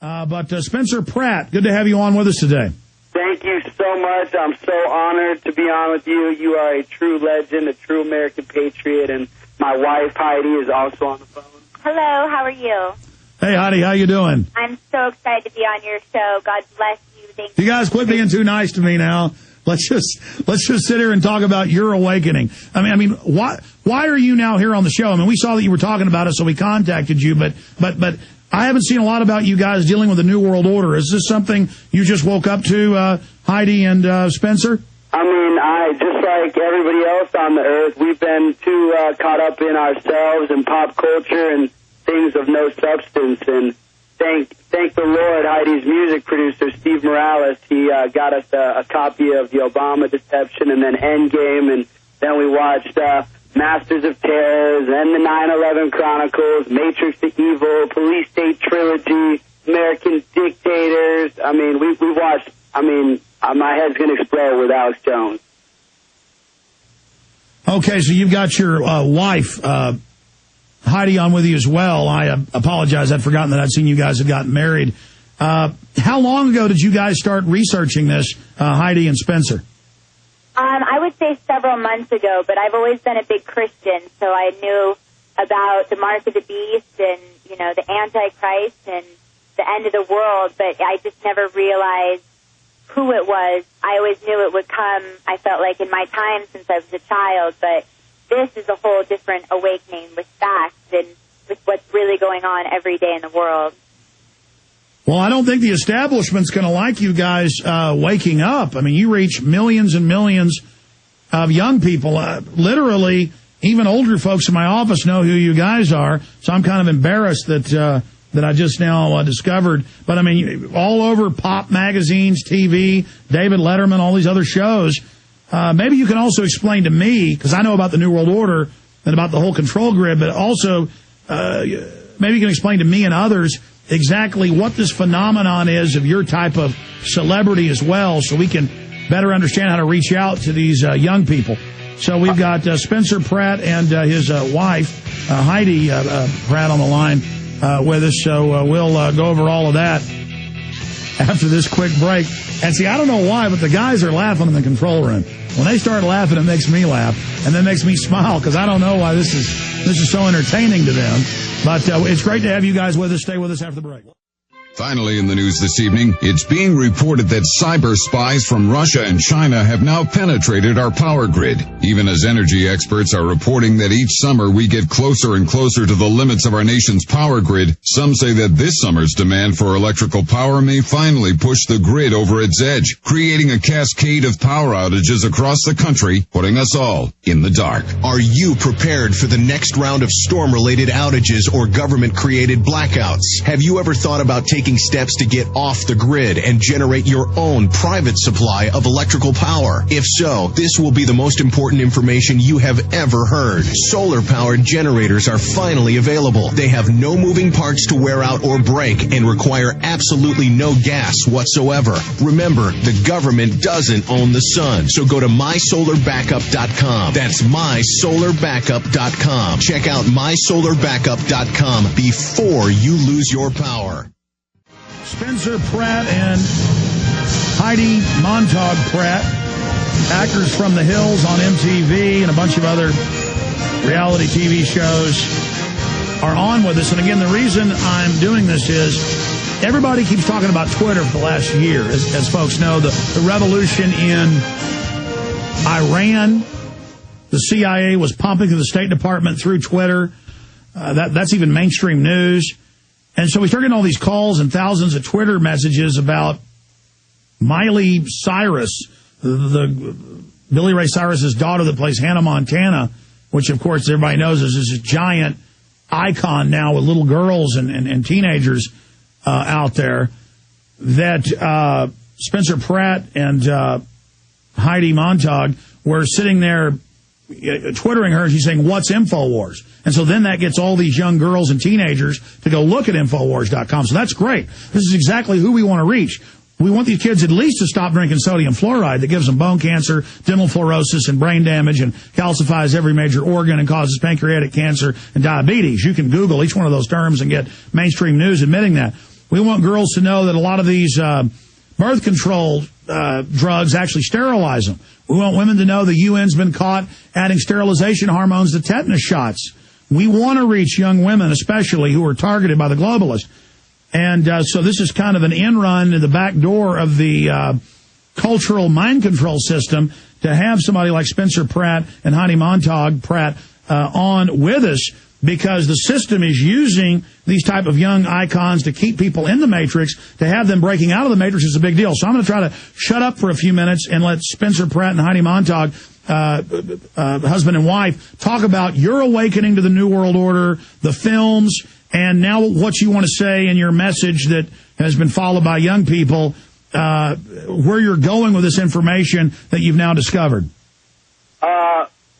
But Spencer Pratt, good to have you on with us today. Thank you so much. I'm so honored to be on with you. You are a true legend, a true American patriot, and my wife, Heidi, is also on the phone. Hello, how are you? Hey, Heidi, how you doing? I'm so excited to be on your show. God bless you. Thank you guys quit being too nice to me now. Let's just sit here and talk about your awakening. I mean, why are you now here on the show? I mean, we saw that you were talking about it, so we contacted you, but I haven't seen a lot about you guys dealing with the New World Order. Is this something you just woke up to, Heidi and Spencer? I mean, just like everybody else on the earth, we've been too caught up in ourselves and pop culture and things of no substance. And thank the Lord, Heidi's music producer, Steve Morales, he got us a copy of the Obama Deception and then Endgame, and then we watched Masters of Terrors, and the 9/11 Chronicles, Matrix the Evil, Police State Trilogy, American Dictators. I mean, we watched, my head's going to explode with Alex Jones. Okay, so you've got your wife, Heidi, on with you as well. I apologize. I'd forgotten that I'd seen you guys had gotten married. How long ago did you guys start researching this, Heidi and Spencer? I would say several months ago, but I've always been a big Christian, so I knew about the mark of the beast and, the Antichrist and the end of the world, but I just never realized who it was. I always knew it would come, I felt like, in my time since I was a child, but this is a whole different awakening with facts and with what's really going on every day in the world. Well, I don't think the establishment's going to like you guys waking up. I mean, you reach millions and millions of young people. Literally, even older folks in my office know who you guys are. So I'm kind of embarrassed that I just now discovered. But, I mean, all over pop magazines, TV, David Letterman, all these other shows. Maybe you can also explain to me, because I know about the New World Order and about the whole control grid, but also maybe you can explain to me and others exactly what this phenomenon is of your type of celebrity as well, so we can better understand how to reach out to these young people. So we've got Spencer Pratt and his wife, Heidi Pratt, on the line with us. So we'll go over all of that after this quick break. And see, I don't know why, but the guys are laughing in the control room. When they start laughing, it makes me laugh, and that makes me smile, because I don't know why this is so entertaining to them. But it's great to have you guys with us. Stay with us after the break. Finally in the news this evening, it's being reported that cyber spies from Russia and China have now penetrated our power grid. Even as energy experts are reporting that each summer we get closer and closer to the limits of our nation's power grid, some say that this summer's demand for electrical power may finally push the grid over its edge, creating a cascade of power outages across the country, putting us all in the dark. Are you prepared for the next round of storm-related outages or government-created blackouts? Have you ever thought about taking steps to get off the grid and generate your own private supply of electrical power? If so, this will be the most important information you have ever heard. Solar-powered generators are finally available. They have no moving parts to wear out or break and require absolutely no gas whatsoever. Remember, the government doesn't own the sun, so go to mysolarbackup.com. That's mysolarbackup.com. Check out mysolarbackup.com before you lose your power. Spencer Pratt and Heidi Montag Pratt, actors from The Hills on MTV and a bunch of other reality TV shows, are on with us. And again, the reason I'm doing this is everybody keeps talking about Twitter for the last year. As folks know, the revolution in Iran, the CIA was pumping the State Department through Twitter. That's even mainstream news. And so we start getting all these calls and thousands of Twitter messages about Miley Cyrus, the Billy Ray Cyrus's daughter that plays Hannah Montana, which, of course, everybody knows is this giant icon now with little girls and teenagers out there, that Spencer Pratt and Heidi Montag were sitting there twittering her, and she's saying, "What's InfoWars?" And so then that gets all these young girls and teenagers to go look at Infowars.com. So that's great. This is exactly who we want to reach. We want these kids at least to stop drinking sodium fluoride that gives them bone cancer, dental fluorosis, and brain damage, and calcifies every major organ and causes pancreatic cancer and diabetes. You can Google each one of those terms and get mainstream news admitting that. We want girls to know that a lot of these birth control drugs actually sterilize them. We want women to know the UN's been caught adding sterilization hormones to tetanus shots. We want to reach young women, especially, who are targeted by the globalists. And so this is kind of an end run to the back door of the cultural mind control system to have somebody like Spencer Pratt and Heidi Montag Pratt on with us, because the system is using these type of young icons to keep people in the Matrix. To have them breaking out of the Matrix is a big deal. So I'm going to try to shut up for a few minutes and let Spencer Pratt and Heidi Montag, husband and wife, talk about your awakening to the New World Order, the films, and now what you want to say in your message that has been followed by young people, where you're going with this information that you've now discovered.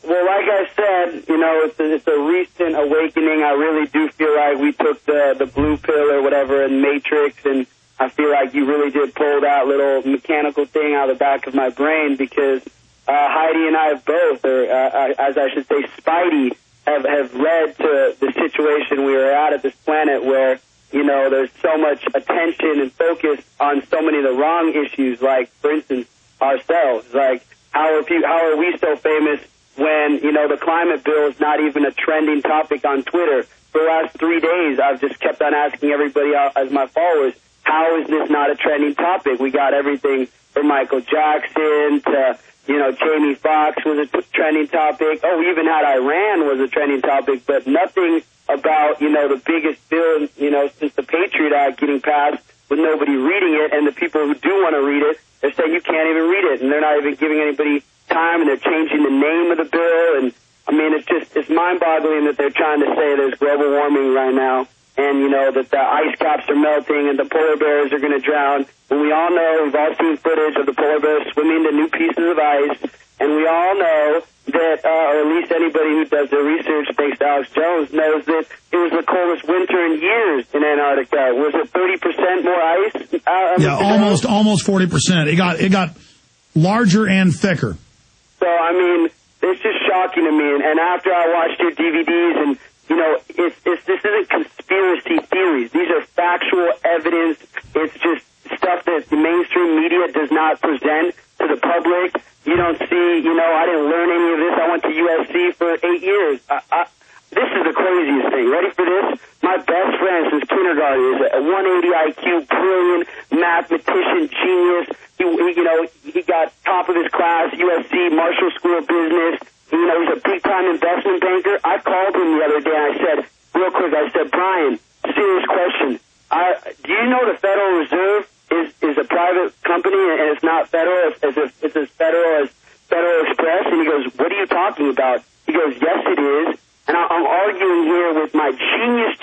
Well, like I said, you know, it's a recent awakening. I really do feel like we took the blue pill or whatever in Matrix, and I feel like you really did pull that little mechanical thing out of the back of my brain, because Heidi and I both, or as I should say, Spidey, have led to the situation we are at this planet where, you know, there's so much attention and focus on so many of the wrong issues, like, for instance, ourselves. Like, how are we so famous when, you know, the climate bill is not even a trending topic on Twitter? For the last 3 days, I've just kept on asking everybody as my followers, how is this not a trending topic? We got everything from Michael Jackson to, you know, Jamie Foxx was a trending topic. Oh, we even had Iran was a trending topic, but nothing about, you know, the biggest bill, you know, since the Patriot Act getting passed with nobody reading it, and the people who do want to read it, they're saying you can't even read it, and they're not even giving anybody time, and they're changing the name of the bill. And I mean, it's mind-boggling that they're trying to say there's global warming right now, and, you know, that the ice caps are melting and the polar bears are going to drown. And we all know, we've all seen footage of the polar bears swimming to new pieces of ice, and we all know that, or at least anybody who does their research, thanks to Alex Jones, knows that it was the coldest winter in years in Antarctica. Was it 30% more ice? Yeah, almost 40%. It got larger and thicker. So, I mean, it's just shocking to me. And after I watched your DVDs, and, you know, this isn't conspiracy theories. These are factual evidence. It's just stuff that the mainstream media does not present to the public. You don't see, you know, I didn't learn any of this. I went to USC for 8 years. This is the craziest thing. Ready for this? My best friend since kindergarten is a 180 IQ, brilliant mathematician, genius. He got top of his class, USC, Marshall School of Business. You know, he's a big-time investment banker. I called him the other day, and I said, real quick, Brian, serious question. Do you know the Federal Reserve is a private company, and it's not federal, it's as federal as Federal Express? And he goes, what are you talking about? He goes, yes, it is. And I'm arguing here with my genius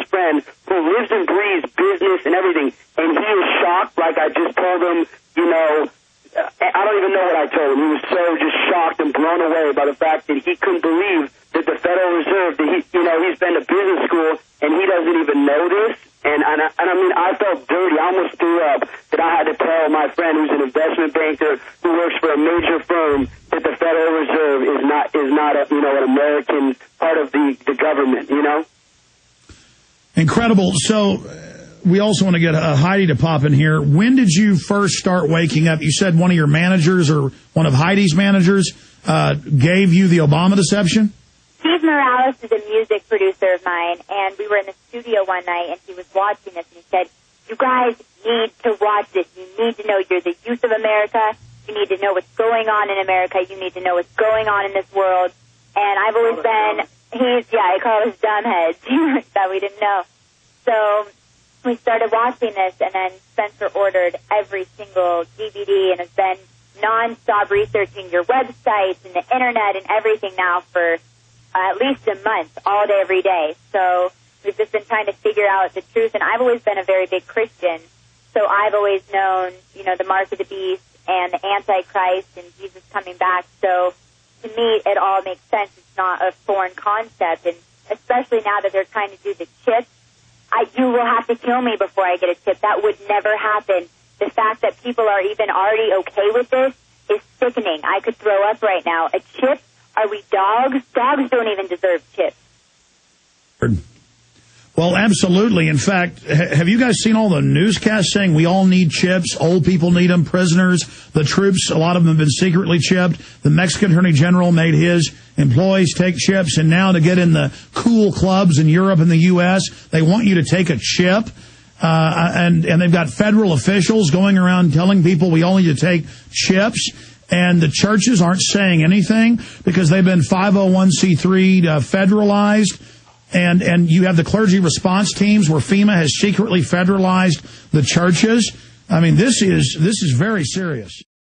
friend who lives and breathes business and everything, and he is shocked like I just told him, you know, I don't even know what I told him. He was so just shocked and blown away by the fact that he couldn't believe that the Federal Reserve, that he's been to business school, and he doesn't even know this. And I mean, I felt dirty. I almost threw up that I had to tell my friend who's an investment banker who works for a major firm that the Federal Reserve is not an American part of the government, you know? Incredible. So we also want to get Heidi to pop in here. When did you first start waking up? You said one of your managers or one of Heidi's managers gave you the Obama deception? Steve Morales is a music producer of mine, and we were in the studio one night, and he was watching this, and he said, you guys need to watch this. You need to know you're the youth of America. You need to know what's going on in America. You need to know what's going on in this world. And I've always been, I call us dumbheads that we didn't know. So we started watching this, and then Spencer ordered every single DVD and has been nonstop researching your websites and the internet and everything now for at least a month, all day, every day. So we've just been trying to figure out the truth. And I've always been a very big Christian, so I've always known, you know, the mark of the beast and the Antichrist and Jesus coming back. So to me, it all makes sense. It's not a foreign concept. And especially now that they're trying to do the chip, you will have to kill me before I get a chip. That would never happen. The fact that people are even already okay with this is sickening. I could throw up right now. A chip? Are we dogs? Dogs don't even deserve chips. Well, Well, absolutely. In fact, have you guys seen all the newscasts saying we all need chips? Old people need them, prisoners, the troops, a lot of them have been secretly chipped. The Mexican Attorney General made his employees take chips, and now to get in the cool clubs in Europe and the U.S., they want you to take a chip. And they've got federal officials going around telling people we all need to take chips. And the churches aren't saying anything because they've been 501c3 federalized. And you have the clergy response teams where FEMA has secretly federalized the churches. I mean, this is very serious.